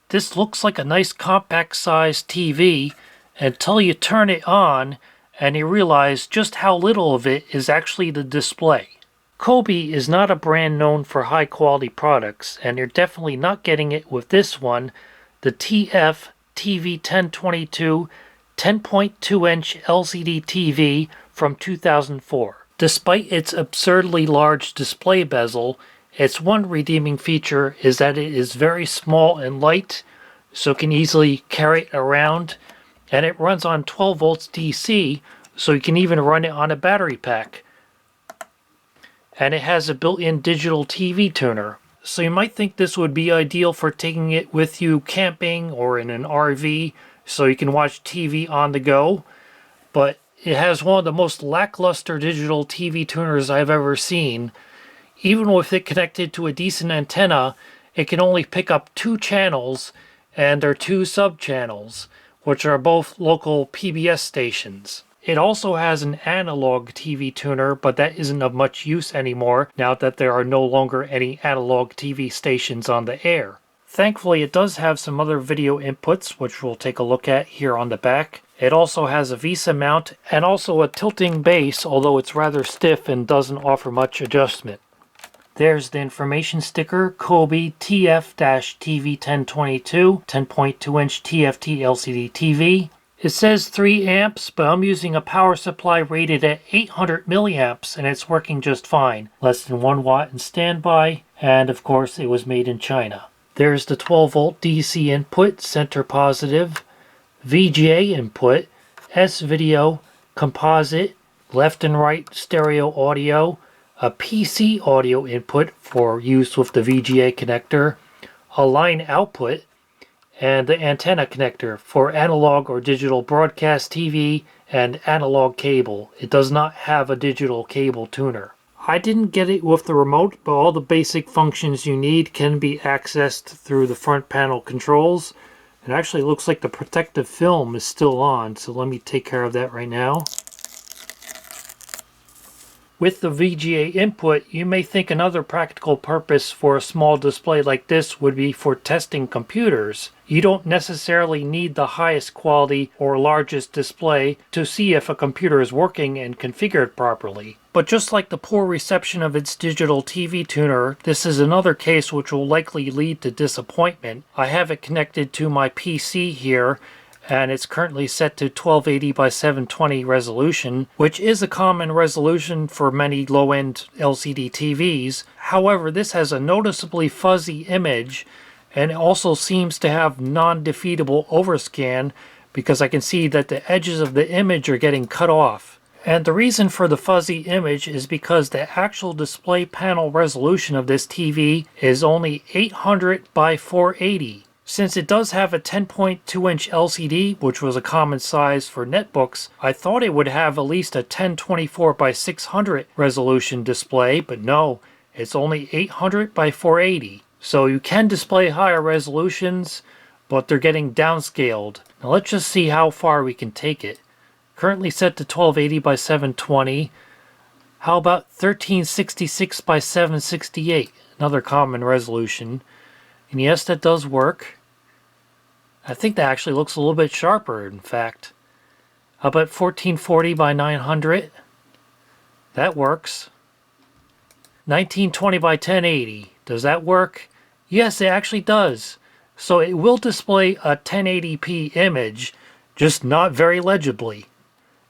This looks like a nice compact sized TV until you turn it on and you realize just how little of it is actually the display. Kobe is not a brand known for high quality products, and you're definitely not getting it with this one, the TF TV 1022 10.2-inch LCD TV from 2004. Despite its absurdly large display bezel, its one redeeming feature is that it is very small and light, so it can easily carry it around, and it runs on 12 volts DC, so you can even run it on a battery pack. And it has a built-in digital TV tuner. So you might think this would be ideal for taking it with you camping or in an RV so you can watch TV on the go, but it has one of the most lackluster digital TV tuners I've ever seen. Even with it connected to a decent antenna, it can only pick up 2 channels, and they're 2 sub-channels, which are both local PBS stations. It also has an analog TV tuner, but that isn't of much use anymore now that there are no longer any analog TV stations on the air. Thankfully, it does have some other video inputs, which we'll take a look at here on the back. It also has a VESA mount and also a tilting base, although it's rather stiff and doesn't offer much adjustment. There's the information sticker, Kobe TF-TV 1022 10.2-inch TFT LCD TV. It says 3 amps, but I'm using a power supply rated at 800 milliamps and it's working just fine. Less than 1 watt in standby, and of course it was made in China. There's the 12 volt DC input, center positive, VGA input, S-video, composite, left and right stereo audio, a PC audio input for use with the VGA connector, a line output, and the antenna connector for analog or digital broadcast TV and analog cable. It does not have a digital cable tuner. I didn't get it with the remote, but all the basic functions you need can be accessed through the front panel controls. It actually looks like the protective film is still on, so let me take care of that right now. With the VGA input, you may think another practical purpose for a small display like this would be for testing computers. You don't necessarily need the highest quality or largest display to see if a computer is working and configured properly. But just like the poor reception of its digital TV tuner, this is another case which will likely lead to disappointment. I have it connected to my PC here, and it's currently set to 1280 by 720 resolution, which is a common resolution for many low-end LCD TVs. However, this has a noticeably fuzzy image, and it also seems to have non-defeatable overscan because I can see that the edges of the image are getting cut off. And the reason for the fuzzy image is because the actual display panel resolution of this TV is only 800 by 480. Since it does have a 10.2-inch LCD, which was a common size for netbooks, I thought it would have at least a 1024 by 600 resolution display, but no, it's only 800 by 480. So you can display higher resolutions, but they're getting downscaled. Now let's just see how far we can take it. Currently set to 1280 by 720. How about 1366 by 768? Another common resolution. And yes, that does work. I think that actually looks a little bit sharper, in fact. How about 1440 by 900? That works. 1920 by 1080. Does that work? Yes, it actually does. So it will display a 1080p image, just not very legibly.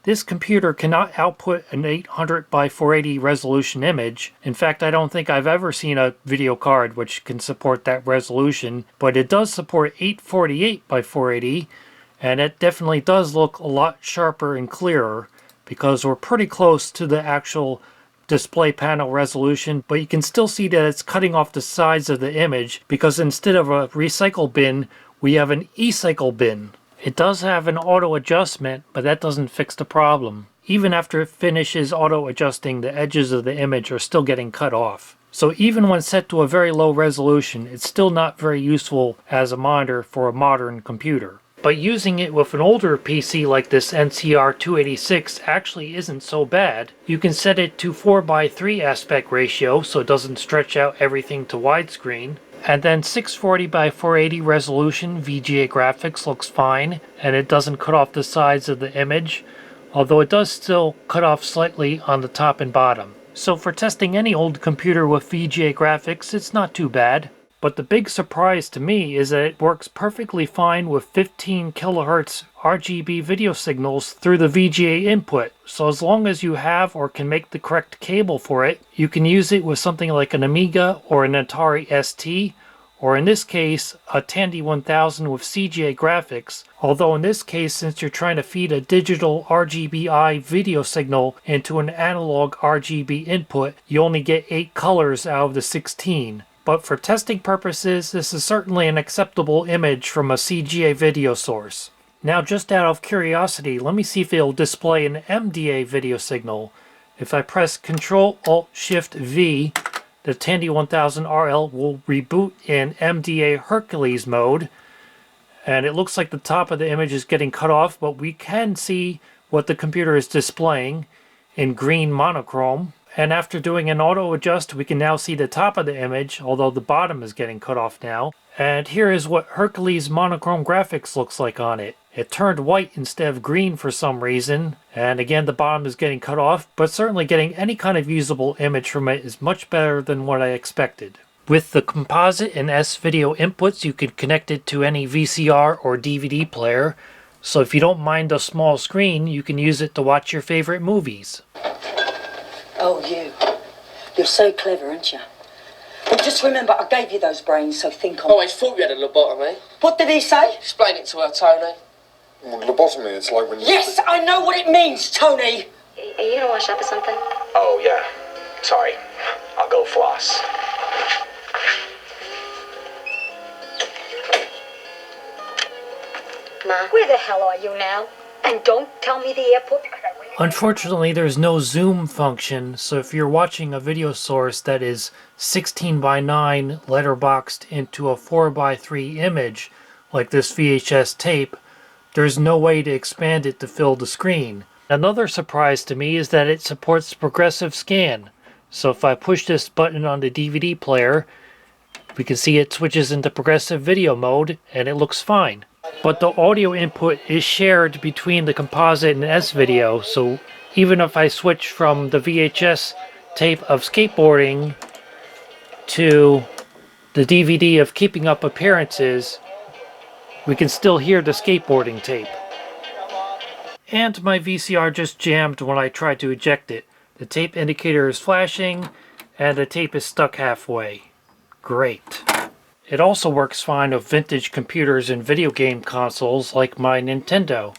This computer cannot output an 800 by 480 resolution image. In fact, I don't think I've ever seen a video card which can support that resolution, but it does support 848 by 480, and it definitely does look a lot sharper and clearer because we're pretty close to the actual display panel resolution, but you can still see that it's cutting off the sides of the image because instead of a recycle bin, we have an e-cycle bin. It does have an auto adjustment, but that doesn't fix the problem. Even after it finishes auto adjusting, the edges of the image are still getting cut off. So even when set to a very low resolution, it's still not very useful as a monitor for a modern computer. But using it with an older PC like this NCR 286 actually isn't so bad. You can set it to 4:3 aspect ratio so it doesn't stretch out everything to widescreen. And then 640 by 480 resolution VGA graphics looks fine, and it doesn't cut off the sides of the image, although it does still cut off slightly on the top and bottom. So for testing any old computer with VGA graphics, it's not too bad. But the big surprise to me is that it works perfectly fine with 15 kilohertz RGB video signals through the VGA input. So as long as you have or can make the correct cable for it, you can use it with something like an Amiga or an Atari ST, or in this case, a Tandy 1000 with CGA graphics. Although in this case, since you're trying to feed a digital RGBI video signal into an analog RGB input, you only get 8 colors out of the 16. But for testing purposes, this is certainly an acceptable image from a CGA video source. Now, just out of curiosity, let me see if it'll display an MDA video signal. If I press Ctrl-Alt-Shift-V, the Tandy 1000 RL will reboot in MDA Hercules mode. And it looks like the top of the image is getting cut off, but we can see what the computer is displaying in green monochrome. And after doing an auto adjust, we can now see the top of the image, although the bottom is getting cut off now. And here is what Hercules monochrome graphics looks like on it. It turned white instead of green for some reason, and again the bottom is getting cut off, but certainly getting any kind of usable image from it is much better than what I expected. With the composite and S-video inputs, you can connect it to any VCR or DVD player, so if you don't mind a small screen, you can use it to watch your favorite movies. Oh, you. You're so clever, aren't you? Well, just remember, I gave you those brains, so think on... I always thought you had a lobotomy. What did he say? Explain it to her, Tony. Well, lobotomy, it's like when you... Yes, I know what it means, Tony! Are you gonna wash up or something? Oh, yeah. Sorry. I'll go floss. Ma? Where the hell are you now? And don't tell me the airport because I... Unfortunately, there's no zoom function, so if you're watching a video source that is 16 by 9 letterboxed into a 4 by 3 image, like this VHS tape, there's no way to expand it to fill the screen. Another surprise to me is that it supports progressive scan. So if I push this button on the DVD player, we can see it switches into progressive video mode, and it looks fine. But the audio input is shared between the composite and S-video, so even if I switch from the VHS tape of skateboarding to the DVD of Keeping Up Appearances, we can still hear the skateboarding tape. And my VCR just jammed when I tried to eject it. The tape indicator is flashing, and the tape is stuck halfway. Great. It also works fine with vintage computers and video game consoles like my Nintendo.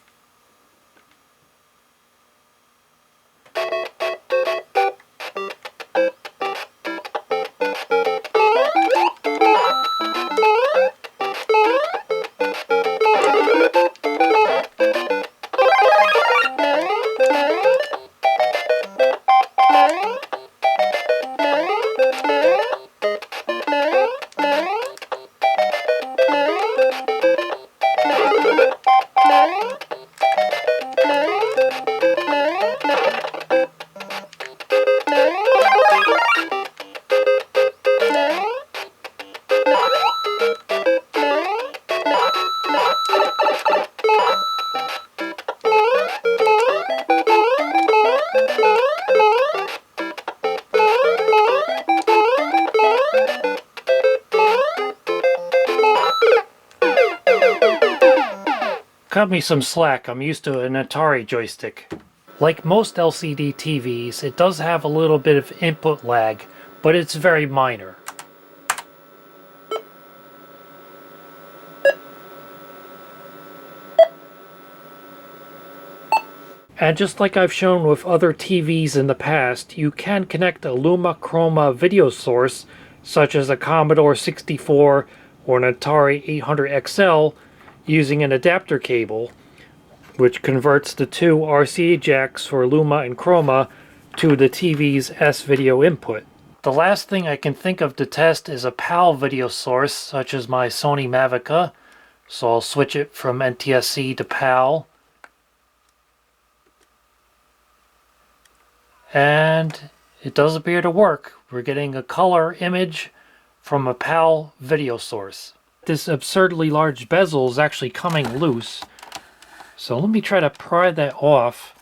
Cut me some slack, I'm used to an Atari joystick. Like most LCD TVs, it does have a little bit of input lag, but it's very minor. And just like I've shown with other TVs in the past, you can connect a Luma Chroma video source, such as a Commodore 64 or an Atari 800XL, using an adapter cable, which converts the two RCA jacks for Luma and Chroma to the TV's S-video input. The last thing I can think of to test is a PAL video source, such as my Sony Mavica, so I'll switch it from NTSC to PAL. And it does appear to work. We're getting a color image from a PAL video source. This absurdly large bezel is actually coming loose. So let me try to pry that off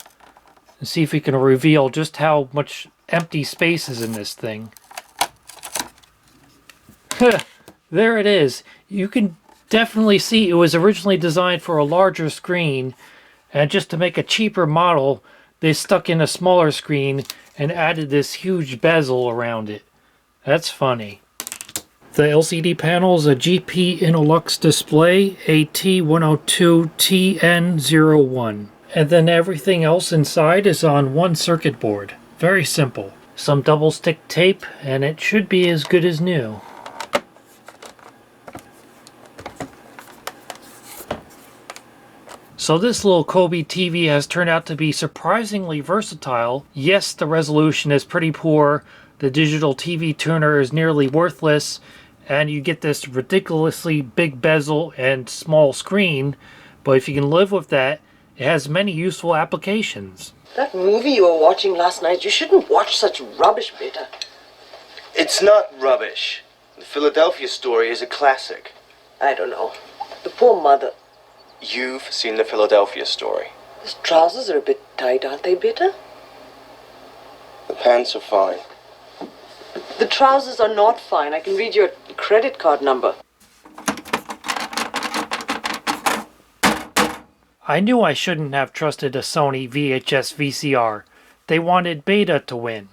and see if we can reveal just how much empty space is in this thing. There it is. You can definitely see it was originally designed for a larger screen, and just to make a cheaper model, they stuck in a smaller screen and added this huge bezel around it. That's funny. The LCD panel is a GP Innolux display AT102TN01. And then everything else inside is on one circuit board. Very simple. Some double stick tape, and it should be as good as new. So this little Kobe TV has turned out to be surprisingly versatile. Yes, the resolution is pretty poor, the digital TV tuner is nearly worthless, and you get this ridiculously big bezel and small screen, but if you can live with that, it has many useful applications. That movie you were watching last night, you shouldn't watch such rubbish, Peter. It's not rubbish. The Philadelphia Story is a classic. I don't know. The poor mother. You've seen the Philadelphia Story. His trousers are a bit tight, aren't they, Peter? The pants are fine. The trousers are not fine. I can read your credit card number. I knew I shouldn't have trusted a Sony VHS VCR. They wanted Beta to win.